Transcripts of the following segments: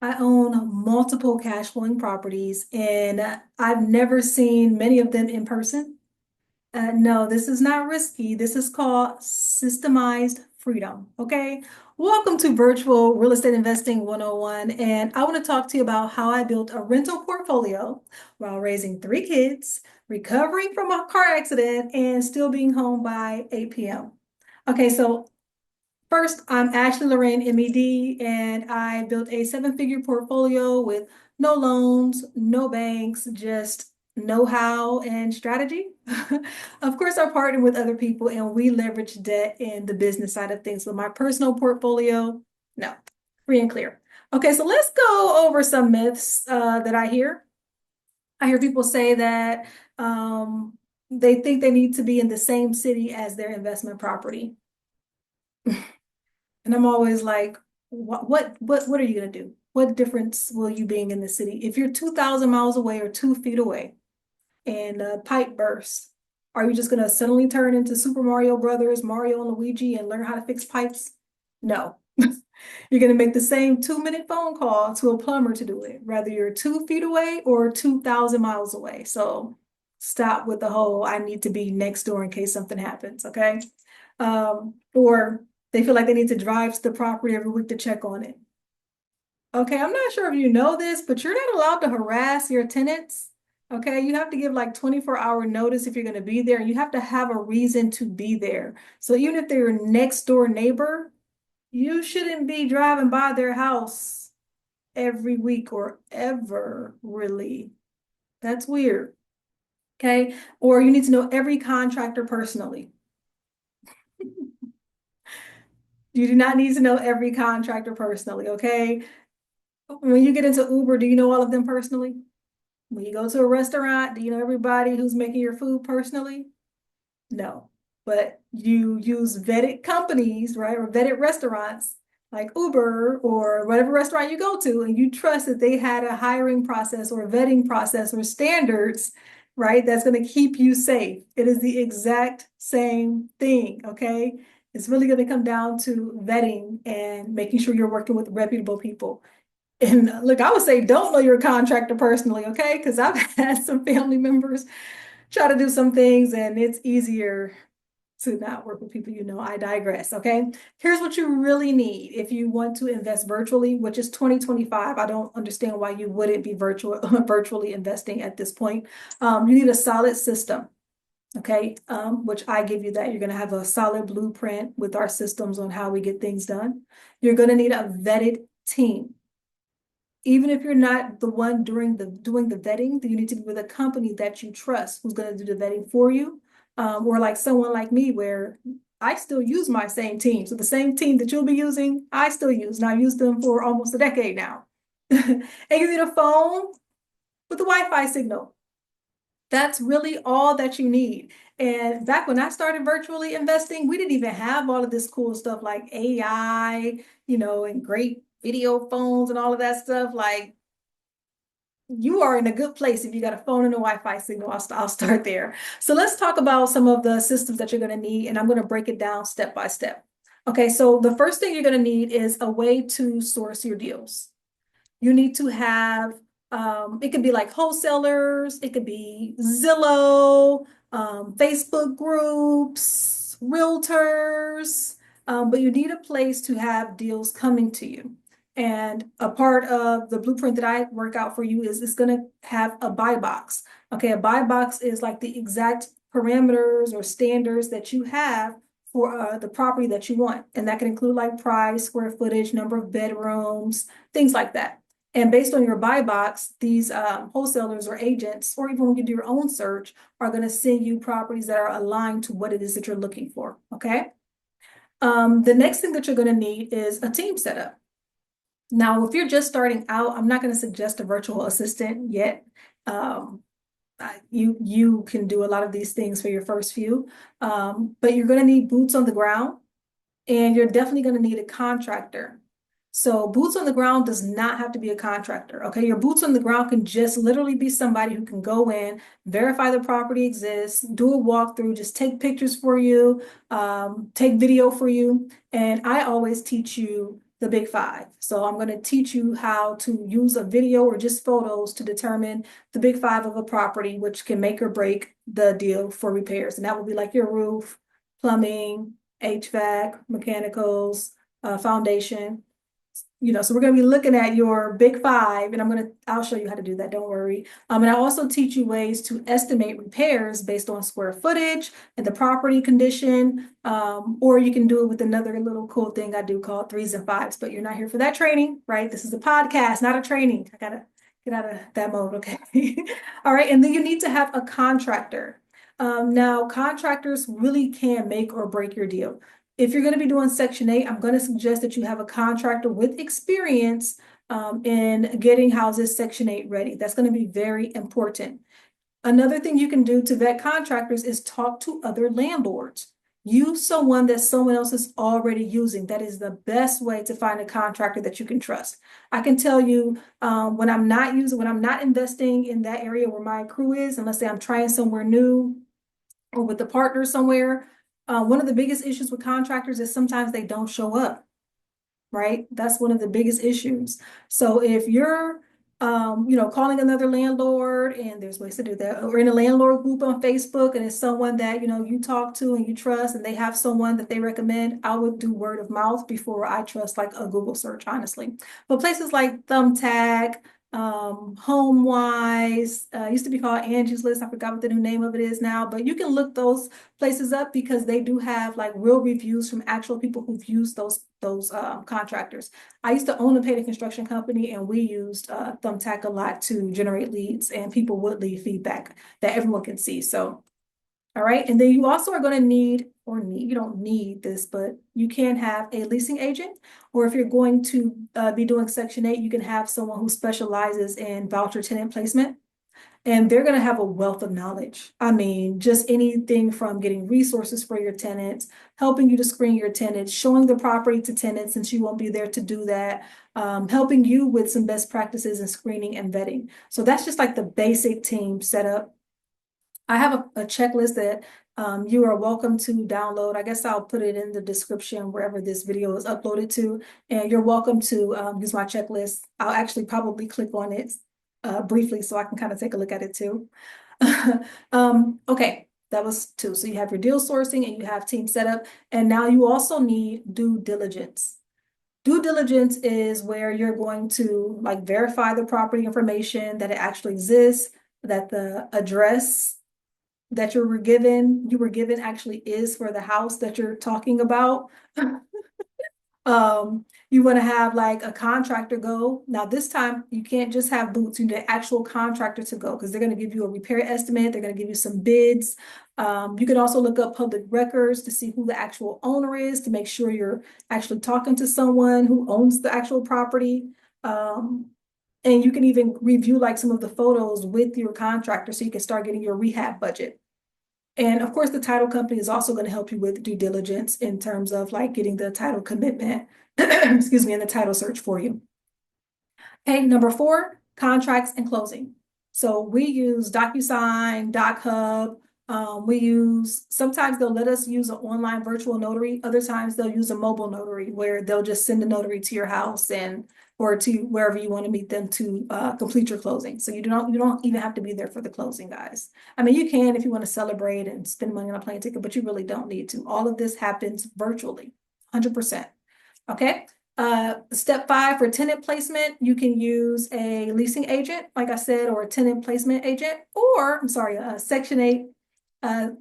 I own multiple cash flowing properties, and I've never seen many of them in person. No, this is not risky. This is called systemized freedom. Okay. Welcome to Virtual Real Estate Investing 101. And I want to talk to you about how I built a rental portfolio while raising three kids, recovering from a car accident, and still being home by 8 p.m. Okay, so first, I'm Ashley Lorraine, M.Ed, and I built a seven-figure portfolio with no loans, no banks, just know-how and strategy. Of course, I partnered with other people and we leverage debt in the business side of things. But my personal portfolio, no, free and clear. Okay, so let's go over some myths that I hear. I hear people say that they think they need to be in the same city as their investment property. And I'm always like, what are you gonna do? What difference will you being in the city? If you're 2,000 miles away or 2 feet away and a pipe bursts, are you just gonna suddenly turn into Super Mario Brothers, Mario and Luigi, and learn how to fix pipes? No. You're gonna make the same 2 minute phone call to a plumber to do it, whether you're 2 feet away or 2,000 miles away. So stop with the whole I need to be next door in case something happens, okay? Or they feel like they need to drive to the property every week to check on it. Okay, I'm not sure if you know this, but you're not allowed to harass your tenants. Okay, you have to give like 24-hour notice if you're going to be there, and you have to have a reason to be there. So even if they're your next door neighbor, you shouldn't be driving by their house every week or ever, really. That's weird. Okay, or you need to know every contractor personally. You do not need to know every contractor personally, okay? When you get into Uber, do you know all of them personally? When you go to a restaurant, do you know everybody who's making your food personally? No. But you use vetted companies, right? Or vetted restaurants like Uber or whatever restaurant you go to, and you trust that they had a hiring process or a vetting process or standards, right? That's going to keep you safe. It is the exact same thing, okay? It's really going to come down to vetting and making sure you're working with reputable people. And look, I would say don't know your contractor personally, okay? Because I've had some family members try to do some things and it's easier to not work with people you know. I digress, okay? Here's what you really need if you want to invest virtually, which is 2025. I don't understand why you wouldn't be virtually investing at this point. You need a solid system, okay? Which I give you that. You're going to have a solid blueprint with our systems on how we get things done. You're going to need a vetted team. Even if you're not the one doing the vetting, then you need to be with a company that you trust who's going to do the vetting for you. Or like someone like me where I still use my same team. So the same team that you'll be using, I still use. And I've used them for almost a decade now. And you need a phone with a Wi-Fi signal. That's really all that you need. And back when I started virtually investing, we didn't even have all of this cool stuff like AI, and great video phones and all of that stuff. Like you are in a good place if you got a phone and a Wi-Fi signal. I'll start there. So let's talk about some of the systems that you're going to need, and I'm going to break it down step by step. Okay, so the first thing you're going to need is a way to source your deals. You need to have, it could be like wholesalers, it could be Zillow, Facebook groups, realtors, but you need a place to have deals coming to you. And a part of the blueprint that I work out for you is it's going to have a buy box. Okay, a buy box is like the exact parameters or standards that you have for the property that you want. And that can include like price, square footage, number of bedrooms, things like that. And based on your buy box, these wholesalers or agents, or even when you do your own search, are going to send you properties that are aligned to what it is that you're looking for. Okay. The next thing that you're going to need is a team setup. Now, if you're just starting out, I'm not going to suggest a virtual assistant yet. Um, you can do a lot of these things for your first few, but you're going to need boots on the ground, and you're definitely going to need a contractor. So boots on the ground does not have to be a contractor, okay? Your boots on the ground can just literally be somebody who can go in, verify the property exists, do a walkthrough, just take pictures for you, take video for you. And I always teach you the big five. So I'm going to teach you how to use a video or just photos to determine the big five of a property, which can make or break the deal for repairs. And that will be like your roof, plumbing, HVAC, mechanicals, foundation. So we're going to be looking at your big five, and I'll show you how to do that. Don't worry. And I'll also teach you ways to estimate repairs based on square footage and the property condition. Or you can do it with another little cool thing I do called threes and fives, but you're not here for that training, right? This is a podcast, not a training. I gotta get out of that mode, okay? All right, and then you need to have a contractor. Now, contractors really can make or break your deal. If you're going to be doing Section 8, I'm going to suggest that you have a contractor with experience in getting houses Section 8 ready. That's going to be very important. Another thing you can do to vet contractors is talk to other landlords. Use someone that someone else is already using. That is the best way to find a contractor that you can trust. I can tell you when I'm not investing in that area where my crew is, and let's say I'm trying somewhere new or with a partner somewhere, one of the biggest issues with contractors is sometimes they don't show up, right? That's one of the biggest issues. So if you're, calling another landlord, and there's ways to do that, or in a landlord group on Facebook, and it's someone that, you talk to and you trust, and they have someone that they recommend, I would do word of mouth before I trust like a Google search, honestly. But places like Thumbtack, HomeWise, used to be called Angie's List. I forgot what the new name of it is now, but you can look those places up because they do have like real reviews from actual people who've used those contractors. I used to own a painting construction company, and we used Thumbtack a lot to generate leads, and people would leave feedback that everyone can see. So, all right. And then you also are going to you don't need this, but you can have a leasing agent, or if you're going to be doing Section 8, you can have someone who specializes in voucher tenant placement. And they're going to have a wealth of knowledge. I mean, just anything from getting resources for your tenants, helping you to screen your tenants, showing the property to tenants since you won't be there to do that, helping you with some best practices in screening and vetting. So that's just like the basic team setup. I have a checklist that you are welcome to download. I guess I'll put it in the description wherever this video is uploaded to, and you're welcome to use my checklist. I'll actually probably click on it briefly so I can kind of take a look at it too. Okay, that was two. So you have your deal sourcing and you have team setup, and now you also need due diligence. Due diligence is where you're going to like verify the property information, that it actually exists, that the address that you were given actually is for the house that you're talking about. You want to have like a contractor go. Now this time you can't just have boots, you need an actual contractor to go, because they're going to give you a repair estimate, they're going to give you some bids. You can also look up public records to see who the actual owner is, to make sure you're actually talking to someone who owns the actual property. And you can even review like some of the photos with your contractor so you can start getting your rehab budget. And of course, the title company is also going to help you with due diligence in terms of like getting the title commitment, excuse me, and the title search for you. Okay, number 4, contracts and closing. So we use DocuSign, DocHub. Sometimes they'll let us use an online virtual notary. Other times they'll use a mobile notary where they'll just send a notary to your house or to wherever you want to meet them to complete your closing. So you don't even have to be there for the closing, guys. I mean, you can if you want to celebrate and spend money on a plane ticket, but you really don't need to. All of this happens virtually, 100%. Okay. Step 5 for tenant placement, you can use a leasing agent, like I said, or a tenant placement agent, or I'm sorry, a Section 8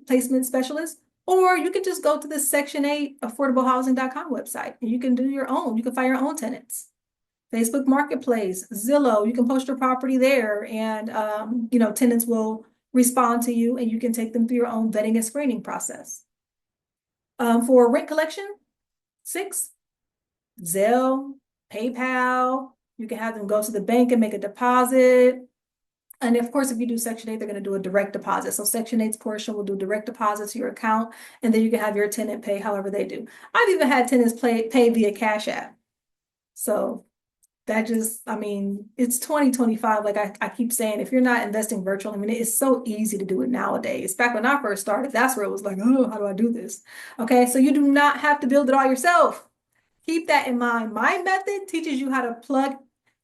placement specialist, or you can just go to the Section 8 affordablehousing.com website and you can do your own. You can find your own tenants. Facebook Marketplace, Zillow, you can post your property there, and tenants will respond to you, and you can take them through your own vetting and screening process. For rent collection, 6, Zelle, PayPal, you can have them go to the bank and make a deposit. And of course, if you do Section 8, they're going to do a direct deposit. So Section 8's portion will do direct deposit to your account, and then you can have your tenant pay however they do. I've even had tenants pay via Cash App. So that it's 2025. Like I keep saying, if you're not investing virtually, it's so easy to do it nowadays. Back when I first started, that's where it was like, oh, how do I do this? Okay, so you do not have to build it all yourself. keep that in mind. My method teaches you how to plug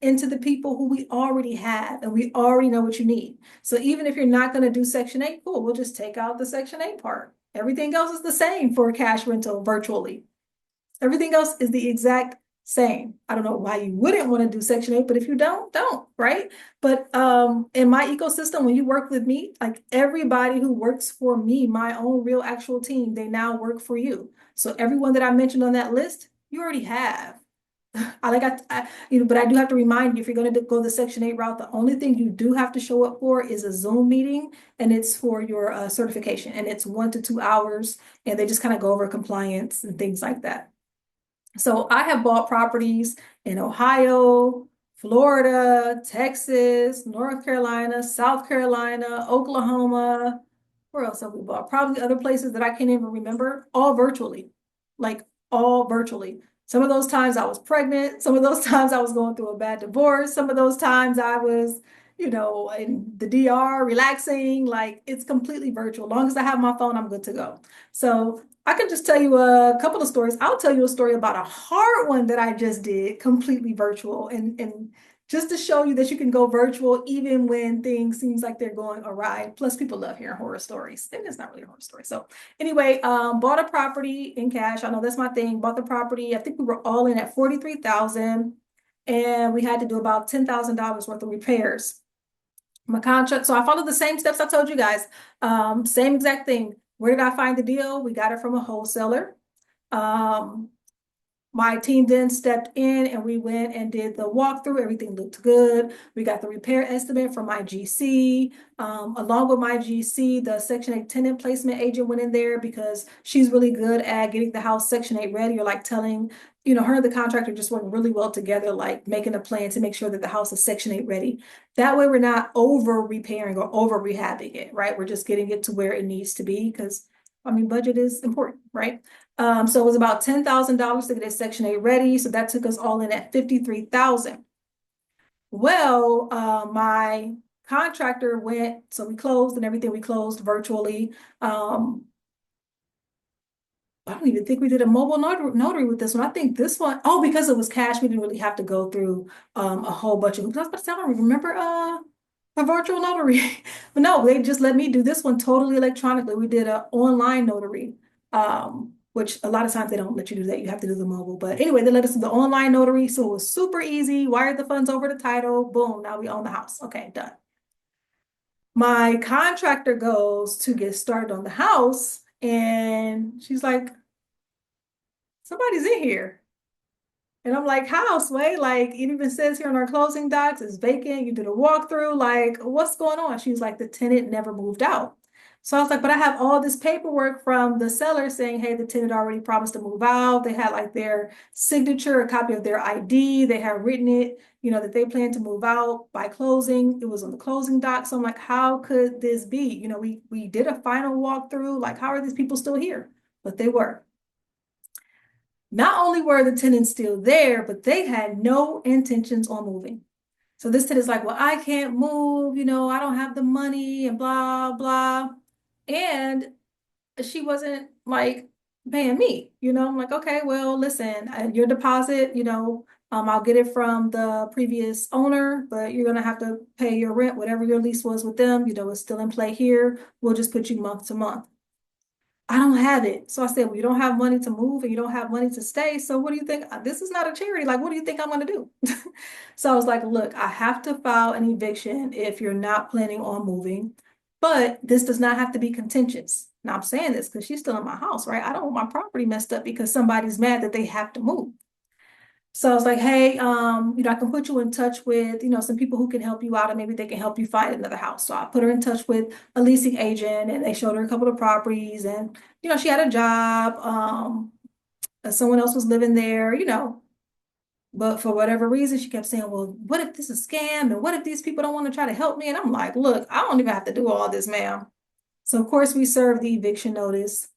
into the people who we already have and we already know what you need. So even if you're not going to do Section 8, cool, we'll just take out the Section 8 part. Everything else is the same for a cash rental virtually. Everything else is the exact same. I don't know why you wouldn't want to do Section 8, but if you don't, right? But in my ecosystem, when you work with me, like everybody who works for me, my own real actual team, they now work for you. So everyone that I mentioned on that list, you already have. But I do have to remind you, if you're going to go the Section 8 route, the only thing you do have to show up for is a Zoom meeting, and it's for your certification, and it's 1 to 2 hours, and they just kind of go over compliance and things like that. So I have bought properties in Ohio, Florida, Texas, North Carolina, South Carolina, Oklahoma. Where else have we bought? Probably other places that I can't even remember, all virtually, like all virtually. Some of those times I was pregnant. Some of those times I was going through a bad divorce. Some of those times I was, in the DR relaxing. Like it's completely virtual. As long as I have my phone, I'm good to go. So I can just tell you a couple of stories. I'll tell you a story about a hard one that I just did completely virtual and just to show you that you can go virtual even when things seems like they're going awry. Plus people love hearing horror stories. And it's not really a horror story. So anyway, bought a property in cash. I know that's my thing. Bought the property. I think we were all in at 43,000 and we had to do about $10,000 worth of repairs. My contract. So I followed the same steps I told you guys. Same exact thing. Where did I find the deal? We got it from a wholesaler. Um, my team then stepped in and we went and did the walkthrough. Everything looked good. We got the repair estimate from my GC. Along with my GC, the Section 8 tenant placement agent went in there because she's really good at getting the house Section 8 ready, or like telling, her and the contractor just work really well together, like making a plan to make sure that the house is Section 8 ready. That way we're not over repairing or over rehabbing it, right? We're just getting it to where it needs to be because budget is important, right? So it was about $10,000 to get a Section 8 ready. So that took us all in at 53,000. Well, my contractor went, so we closed and everything, we closed virtually. I don't even think we did a mobile notary with this one. I think this one, oh, because it was cash, we didn't really have to go through a whole bunch of hoops. I was about to say, I don't remember a virtual notary. But no, they just let me do this one totally electronically. We did an online notary, which a lot of times they don't let you do that. You have to do the mobile. But anyway, they let us do the online notary. So it was super easy. Wired the funds over the title. Boom. Now we own the house. Okay, done. My contractor goes to get started on the house and she's like, somebody's in here. And I'm like, how, Sway? Like, it even says here on our closing docs, it's vacant. You did a walkthrough. Like, what's going on? She was like, the tenant never moved out. So I was like, but I have all this paperwork from the seller saying, hey, the tenant already promised to move out. They had like their signature, a copy of their ID. They had written it, that they plan to move out by closing. It was on the closing doc. So I'm like, how could this be? We did a final walkthrough. Like, how are these people still here? But they were. Not only were the tenants still there, but they had no intentions on moving. So this tenant's like, well, I can't move, I don't have the money and blah, blah. And she wasn't like paying me, I'm like, okay, well, listen, your deposit, I'll get it from the previous owner, but you're going to have to pay your rent, whatever your lease was with them, it's still in play here. We'll just put you month to month. I don't have it. So I said, well, you don't have money to move and you don't have money to stay. So what do you think? This is not a charity. Like, what do you think I'm going to do? So I was like, look, I have to file an eviction if you're not planning on moving, but this does not have to be contentious. Now I'm saying this because she's still in my house, right? I don't want my property messed up because somebody's mad that they have to move. So I was like, hey, I can put you in touch with, some people who can help you out and maybe they can help you find another house. So I put her in touch with a leasing agent and they showed her a couple of properties and, she had a job. Someone else was living there, but for whatever reason, she kept saying, well, what if this is a scam? And what if these people don't want to try to help me? And I'm like, look, I don't even have to do all this, ma'am. So of course we served the eviction notice.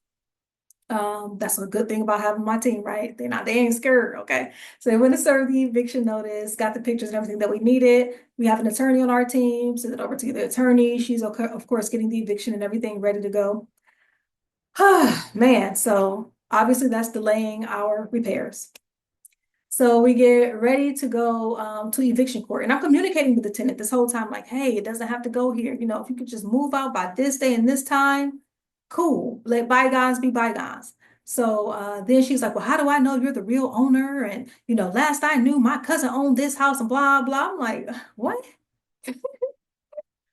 That's a good thing about having my team, right? They ain't scared, okay? So they went to serve the eviction notice, got the pictures and everything that we needed. We have an attorney on our team, sent it over to the attorney. She's, okay, of course, getting the eviction and everything ready to go. Man, so obviously that's delaying our repairs. So we get ready to go to eviction court. And I'm communicating with the tenant this whole time, like, hey, it doesn't have to go here. You know, if you could just move out by this day and this time, cool. Let bygones be bygones. So then she's like, well, how do I know you're the real owner? And, you know, last I knew, my cousin owned this house and blah, blah. I'm like, what?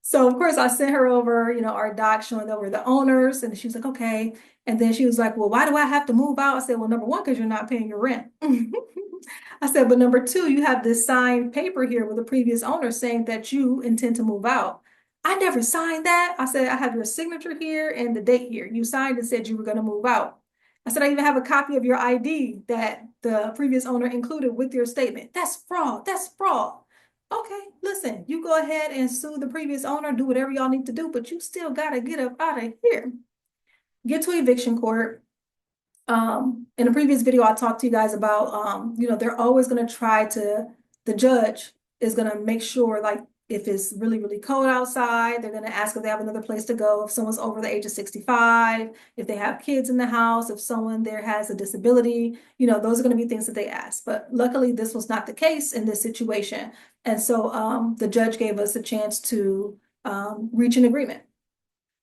So of course I sent her over, you know, our doc showing that we're the owners, and she was like, okay. And then she was like, well, why do I have to move out? I said, well, number one, because you're not paying your rent. I said, but number two, you have this signed paper here with the previous owner saying that you intend to move out. I never signed that. I said, I have your signature here and the date here. You signed and said you were going to move out. I said, I even have a copy of your ID that the previous owner included with your statement. That's fraud. That's fraud. Okay, listen, you go ahead and sue the previous owner, do whatever y'all need to do, but you still gotta get up out of here. Get to eviction court. In a previous video, I talked to you guys about, you know, they're always gonna try to, the judge is gonna make sure, like, if it's really, really cold outside, they're gonna ask if they have another place to go, if someone's over the age of 65, if they have kids in the house, if someone there has a disability, you know, those are gonna be things that they ask. But luckily, this was not the case in this situation. And so the judge gave us a chance to reach an agreement.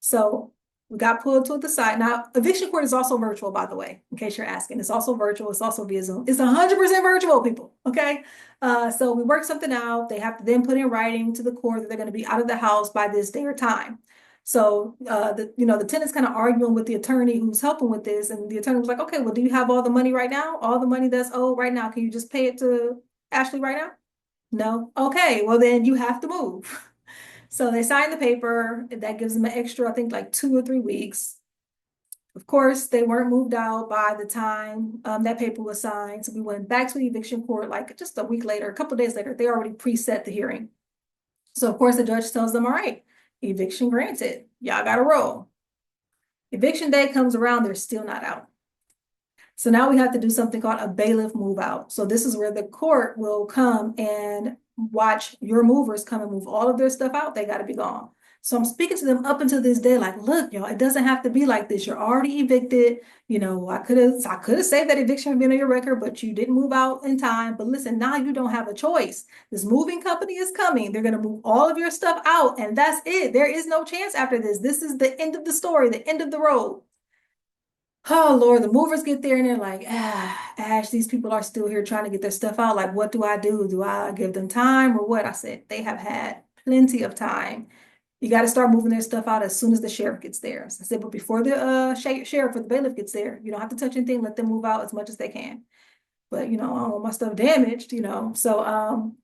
So we got pulled to the side. Now, eviction court is also virtual, by the way, in case you're asking. It's also virtual. It's also via Zoom. It's 100% virtual, people. Okay. So we worked something out. They have to then put in writing to the court that they're going to be out of the house by this day or time. So, the tenant's kind of arguing with the attorney who's helping with this. And the attorney was like, okay, well, do you have all the money right now? All the money that's owed right now. Can you just pay it to Ashley right now? No. Okay. Well, then you have to move. So they signed the paper. That gives them an extra, I think, like 2 or 3 weeks. Of course, they weren't moved out by the time that paper was signed. So we went back to the eviction court like just a week later, a couple of days later. They already preset the hearing. So of course the judge tells them, all right, eviction granted. Y'all got to roll. Eviction day comes around, they're still not out. So now we have to do something called a bailiff move out. So this is where the court will come and watch your movers come and move all of their stuff out. They got to be gone. So I'm speaking to them up until this day, like, look, y'all, it doesn't have to be like this. You're already evicted. You know, I could have saved that eviction had been on your record, but you didn't move out in time. But listen, now you don't have a choice. This moving company is coming. They're going to move all of your stuff out, and that's it. There is no chance after this. This is the end of the story, the end of the road. Oh Lord, the movers get there and they're like, Ash, these people are still here trying to get their stuff out. Like, what do I do? Do I give them time or what? I said, they have had plenty of time. You got to start moving their stuff out as soon as the sheriff gets there. So I said, but before the sheriff or the bailiff gets there, you don't have to touch anything. Let them move out as much as they can. But, you know, I don't want my stuff damaged, you know. So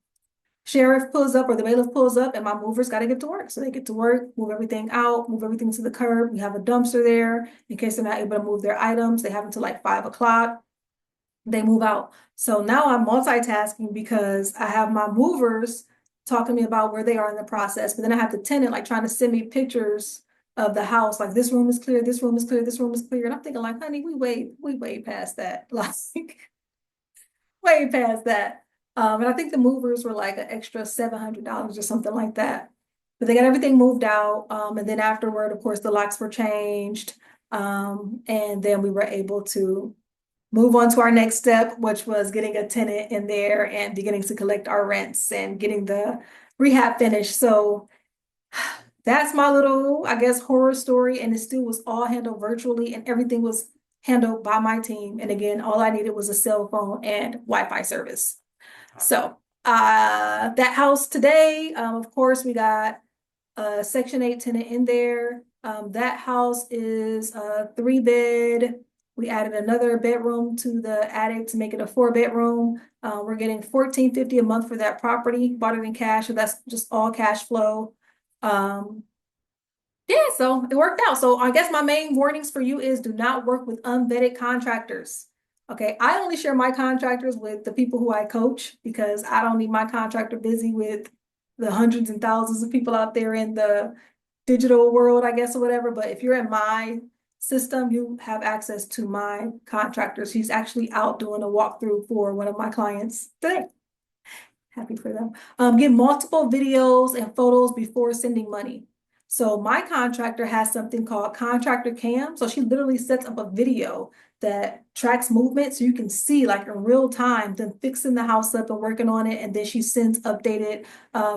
sheriff pulls up or the bailiff pulls up and my movers got to get to work. So they get to work, move everything out, move everything to the curb. We have a dumpster there in case they're not able to move their items. They have until like 5 o'clock. They move out. So now I'm multitasking because I have my movers talking to me about where they are in the process. But then I have the tenant like trying to send me pictures of the house. Like this room is clear, this room is clear, this room is clear. And I'm thinking like, honey, we way past that. Like way past that. And I think the movers were like an extra $700 or something like that. But they got everything moved out. And then afterward, of course, the locks were changed. And then we were able to move on to our next step, which was getting a tenant in there and beginning to collect our rents and getting the rehab finished. So that's my little, I guess, horror story. And it still was all handled virtually and everything was handled by my team. And again, all I needed was a cell phone and Wi-Fi service. So that house today, of course, we got a Section 8 tenant in there. That house is a 3-bed. We added another bedroom to the attic to make it a 4-bedroom. We're getting $14.50 a month for that property, bought it in cash, so that's just all cash flow. Yeah, so it worked out. So I guess my main warnings for you is do not work with unvetted contractors. Okay, I only share my contractors with the people who I coach because I don't need my contractor busy with the hundreds and thousands of people out there in the digital world, I guess, or whatever. But if you're in my system, you have access to my contractors. He's actually out doing a walkthrough for one of my clients today. Happy for them. Get multiple videos and photos before sending money. So my contractor has something called contractor cam. So she literally sets up a video that tracks movement, so you can see like in real time them fixing the house up and working on it, and then she sends updated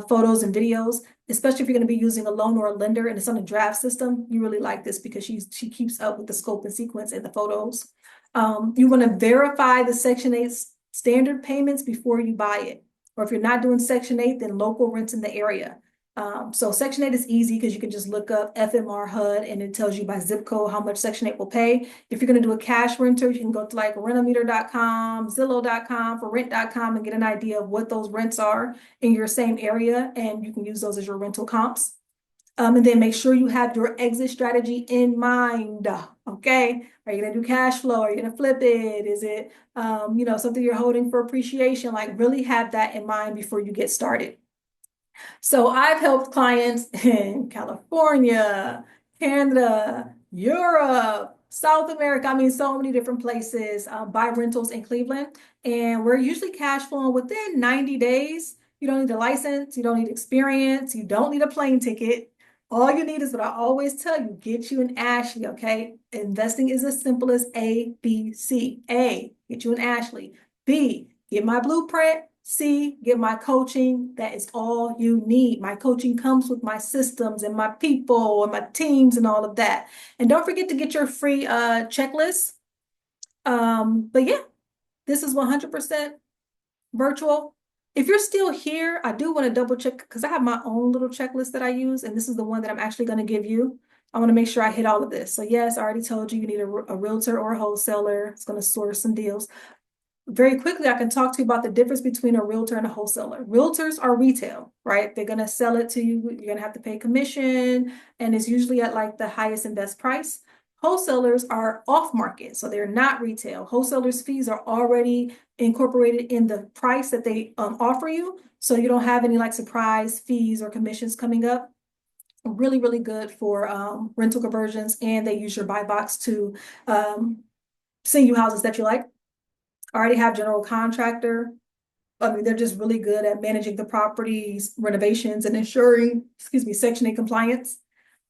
photos and videos. Especially if you're going to be using a loan or a lender and it's on a draft system, you really like this because she keeps up with the scope and sequence in the photos. You want to verify the Section 8 standard payments before you buy it. Or if you're not doing Section 8, then local rents in the area. So Section 8 is easy because you can just look up FMR HUD and it tells you by zip code how much Section 8 will pay. If you're going to do a cash renter, you can go to like rentometer.com, Zillow.com, for rent.com and get an idea of what those rents are in your same area, and you can use those as your rental comps. And then make sure you have your exit strategy in mind. Okay. Are you going to do cash flow? Are you going to flip it? Is it, something you're holding for appreciation? Like really have that in mind before you get started. So I've helped clients in California, Canada, Europe, South America. I mean, so many different places buy rentals in Cleveland. And we're usually cash flowing within 90 days. You don't need a license. You don't need experience. You don't need a plane ticket. All you need is what I always tell you, get you an Ashley, okay? Investing is as simple as A, B, C. A, get you an Ashley. B, get my blueprint. C, get my coaching. That is all you need. My coaching comes with my systems and my people and my teams and all of that. And don't forget to get your free checklist. But yeah, this is 100% virtual. If you're still here, I do want to double check because I have my own little checklist that I use, and this is the one that I'm actually going to give you. I want to make sure I hit all of this. So yes, I already told you you need a realtor or a wholesaler. It's going to source some deals. Very quickly, I can talk to you about the difference between a realtor and a wholesaler. Realtors are retail, right? They're going to sell it to you. You're going to have to pay commission, and it's usually at like the highest and best price. Wholesalers are off market, so they're not retail. Wholesalers' fees are already incorporated in the price that they offer you, so you don't have any like surprise fees or commissions coming up. Really, really good for rental conversions, and they use your buy box to send you houses that you like. I already have general contractor. I mean, they're just really good at managing the properties, renovations, and ensuring, Section 8 compliance.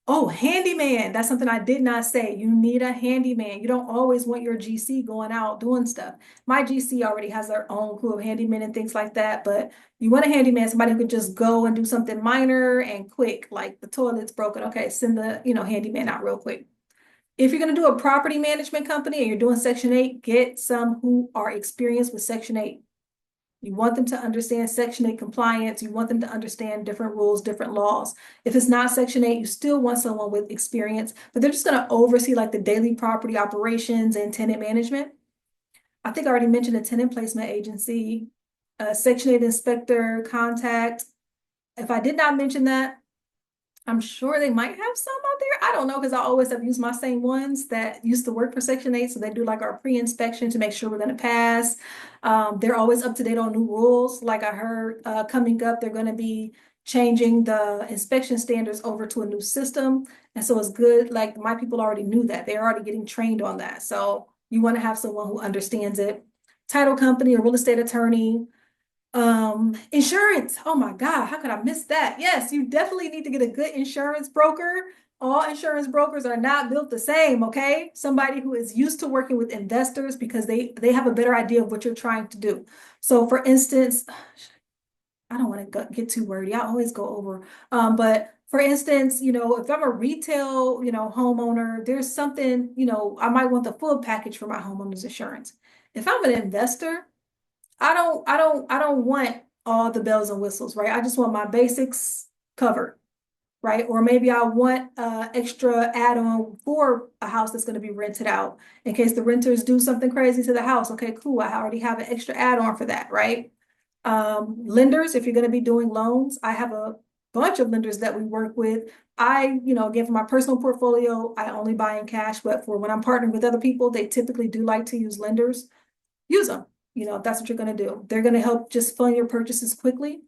Oh, handyman. That's something I did not say. You need a handyman. You don't always want your GC going out doing stuff. My GC already has their own crew of handymen and things like that, but you want a handyman, somebody who could just go and do something minor and quick, like the toilet's broken. Okay, send the, handyman out real quick. If you're going to do a property management company and you're doing Section 8, get some who are experienced with Section 8. You want them to understand Section 8 compliance. You want them to understand different rules, different laws. If it's not Section 8, you still want someone with experience, but they're just going to oversee like the daily property operations and tenant management. I think I already mentioned a tenant placement agency, Section 8 inspector, contact. If I did not mention that, I'm sure they might have some out there. I don't know, because I always have used my same ones that used to work for Section 8. So they do like our pre-inspection to make sure we're going to pass. They're always up to date on new rules. Like I heard coming up, they're going to be changing the inspection standards over to a new system. And so it's good. Like my people already knew that. They're already getting trained on that. So you want to have someone who understands it. Title company or real estate attorney. Insurance. Oh my God, how could I miss that? Yes, you definitely need to get a good insurance broker. All insurance brokers are not built the same, okay? Somebody who is used to working with investors because they have a better idea of what you're trying to do. So for instance, I don't want to get too wordy. I always go over. But for instance, if I'm a retail, homeowner, there's something, I might want the full package for my homeowner's insurance. If I'm an investor, I don't want all the bells and whistles, right? I just want my basics covered, right? Or maybe I want extra add-on for a house that's going to be rented out in case the renters do something crazy to the house. Okay, cool. I already have an extra add-on for that, right? Lenders, if you're going to be doing loans, I have a bunch of lenders that we work with. Again, for my personal portfolio, I only buy in cash, but for when I'm partnering with other people, they typically do like to use lenders. Use them. If that's what you're going to do. They're going to help just fund your purchases quickly.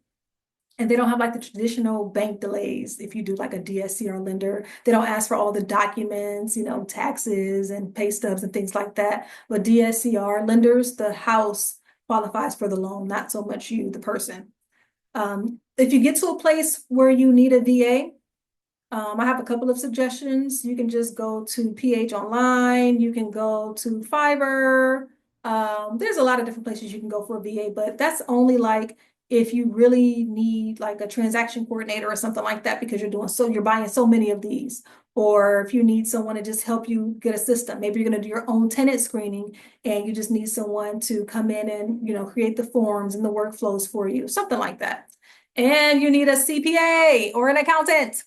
And they don't have like the traditional bank delays. If you do like a DSCR lender, they don't ask for all the documents, taxes and pay stubs and things like that. But DSCR lenders, the house qualifies for the loan, not so much you, the person. If you get to a place where you need a VA, I have a couple of suggestions. You can just go to PH Online. You can go to Fiverr. There's a lot of different places you can go for a VA, but that's only like if you really need like a transaction coordinator or something like that because you're buying so many of these. Or if you need someone to just help you get a system, maybe you're going to do your own tenant screening and you just need someone to come in and, create the forms and the workflows for you, something like that. And you need a CPA or an accountant.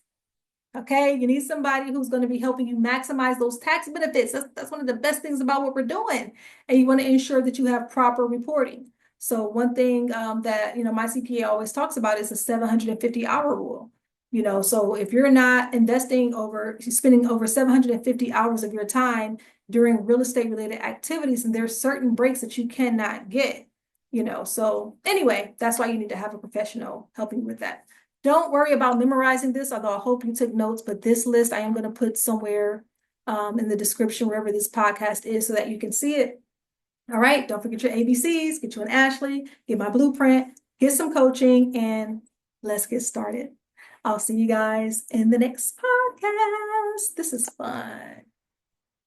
Okay, you need somebody who's going to be helping you maximize those tax benefits. That's one of the best things about what we're doing. And you want to ensure that you have proper reporting. So one thing that my CPA always talks about is the 750-hour rule. So if you're not spending over 750 hours of your time during real estate related activities, and there's certain breaks that you cannot get. So anyway, that's why you need to have a professional helping with that. Don't worry about memorizing this, although I hope you took notes, but this list I am going to put somewhere in the description wherever this podcast is so that you can see it. All right, don't forget your ABCs, get you an Ashley, get my blueprint, get some coaching, and let's get started. I'll see you guys in the next podcast. This is fun.